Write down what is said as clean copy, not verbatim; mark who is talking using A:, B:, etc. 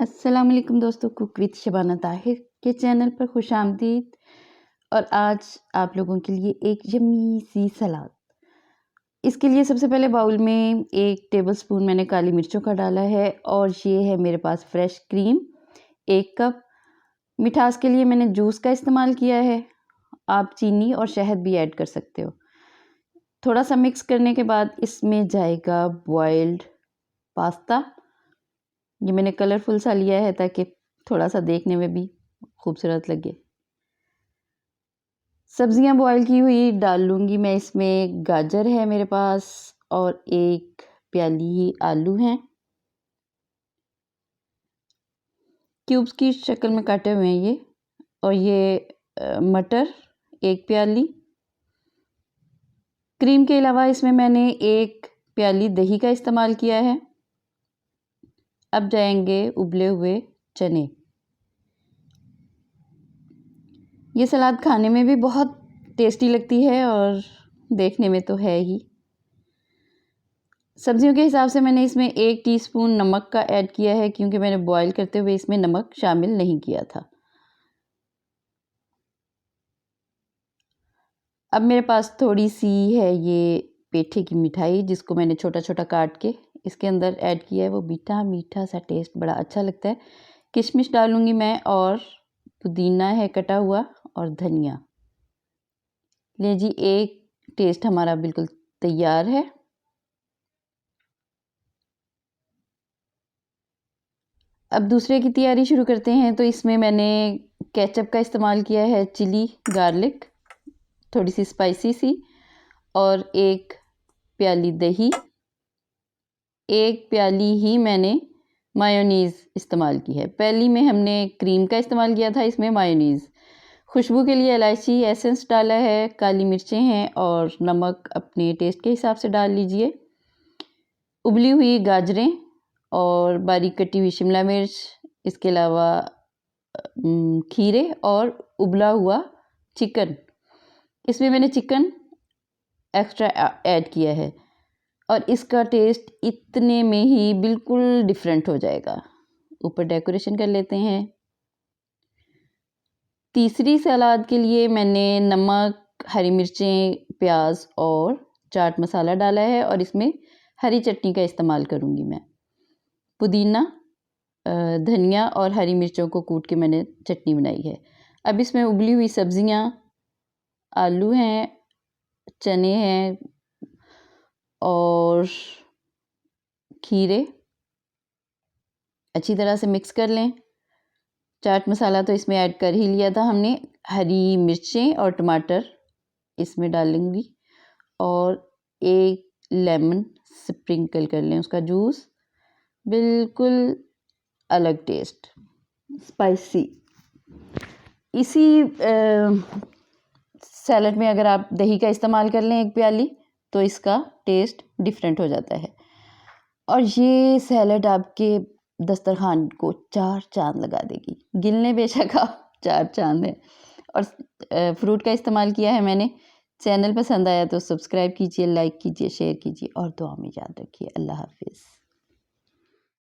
A: अस्सलाम वालेकुम दोस्तों, कुक विद शबाना ताहिर के चैनल पर खुशामदीद। और आज आप लोगों के लिए एक यम्मी सी सलाद। इसके लिए सबसे पहले बाउल में 1 टेबलस्पून मैंने काली मिर्चों का डाला है और ये है मेरे पास फ्रेश क्रीम 1 कप। मिठास के लिए मैंने जूस का इस्तेमाल किया है, आप चीनी और शहद भी ऐड कर सकते हो। थोड़ा सा मिक्स करने के बाद इसमें जाएगा बॉइल्ड पास्ता। ये मैंने कलरफुल सा लिया है ताकि थोड़ा सा देखने में भी खूबसूरत लगे। सब्जियां बॉईल की हुई डाल लूँगी मैं इसमें। गाजर है मेरे पास और 1 प्याली ही आलू हैं, क्यूब्स की शक्ल में काटे हुए हैं ये। और ये मटर 1 प्याली। क्रीम के अलावा इसमें मैंने 1 प्याली दही का इस्तेमाल किया है। अब जाएंगे उबले हुए चने। ये सलाद खाने में भी बहुत टेस्टी लगती है और देखने में तो है ही। सब्जियों के हिसाब से मैंने इसमें 1 टीस्पून नमक का ऐड किया है क्योंकि मैंने बॉईल करते हुए इसमें नमक शामिल नहीं किया था। अब मेरे पास थोड़ी सी है ये पेठे की मिठाई जिसको मैंने छोटा छोटा काट के इसके अंदर ऐड किया है। वो मीठा मीठा सा टेस्ट बड़ा अच्छा लगता है। किशमिश डालूँगी मैं और पुदीना है कटा हुआ और धनिया। ले जी, एक टेस्ट हमारा बिल्कुल तैयार है। अब दूसरे की तैयारी शुरू करते हैं। तो इसमें मैंने केचप का इस्तेमाल किया है, चिली गार्लिक थोड़ी सी स्पाइसी सी, और 1 प्याली दही, 1 प्याली ही मैंने मायोनीज़ इस्तेमाल की है। पहली में हमने क्रीम का इस्तेमाल किया था, इसमें मायोनीज़। खुशबू के लिए इलायची एसेंस डाला है, काली मिर्चें हैं और नमक अपने टेस्ट के हिसाब से डाल लीजिए। उबली हुई गाजरें और बारीक कटी हुई शिमला मिर्च, इसके अलावा खीरे और उबला हुआ चिकन। इसमें मैंने चिकन एक्स्ट्रा ऐड किया है और इसका टेस्ट इतने में ही बिल्कुल डिफरेंट हो जाएगा। ऊपर डेकोरेशन कर लेते हैं। तीसरी सलाद के लिए मैंने नमक, हरी मिर्चें, प्याज और चाट मसाला डाला है और इसमें हरी चटनी का इस्तेमाल करूँगी मैं। पुदीना, धनिया और हरी मिर्चों को कूट के मैंने चटनी बनाई है। अब इसमें उबली हुई सब्जियां, आलू हैं, चने हैं और खीरे अच्छी तरह से मिक्स कर लें। चाट मसाला तो इसमें ऐड कर ही लिया था हमने। हरी मिर्चें और टमाटर इसमें डालेंगी और 1 लेमन स्प्रिंकल कर लें उसका जूस। बिल्कुल अलग टेस्ट, स्पाइसी। इसी सैलड में अगर आप दही का इस्तेमाल कर लें 1 प्याली तो इसका टेस्ट डिफरेंट हो जाता है और ये सैलड आपके दस्तरखान को 4 चांद लगा देगी। गिनने बेशक आप 4 चांद हैं। और फ्रूट का इस्तेमाल किया है मैंने। चैनल पसंद आया तो सब्सक्राइब कीजिए, लाइक कीजिए, शेयर कीजिए और दुआ में याद रखिए। अल्लाह हाफिज़।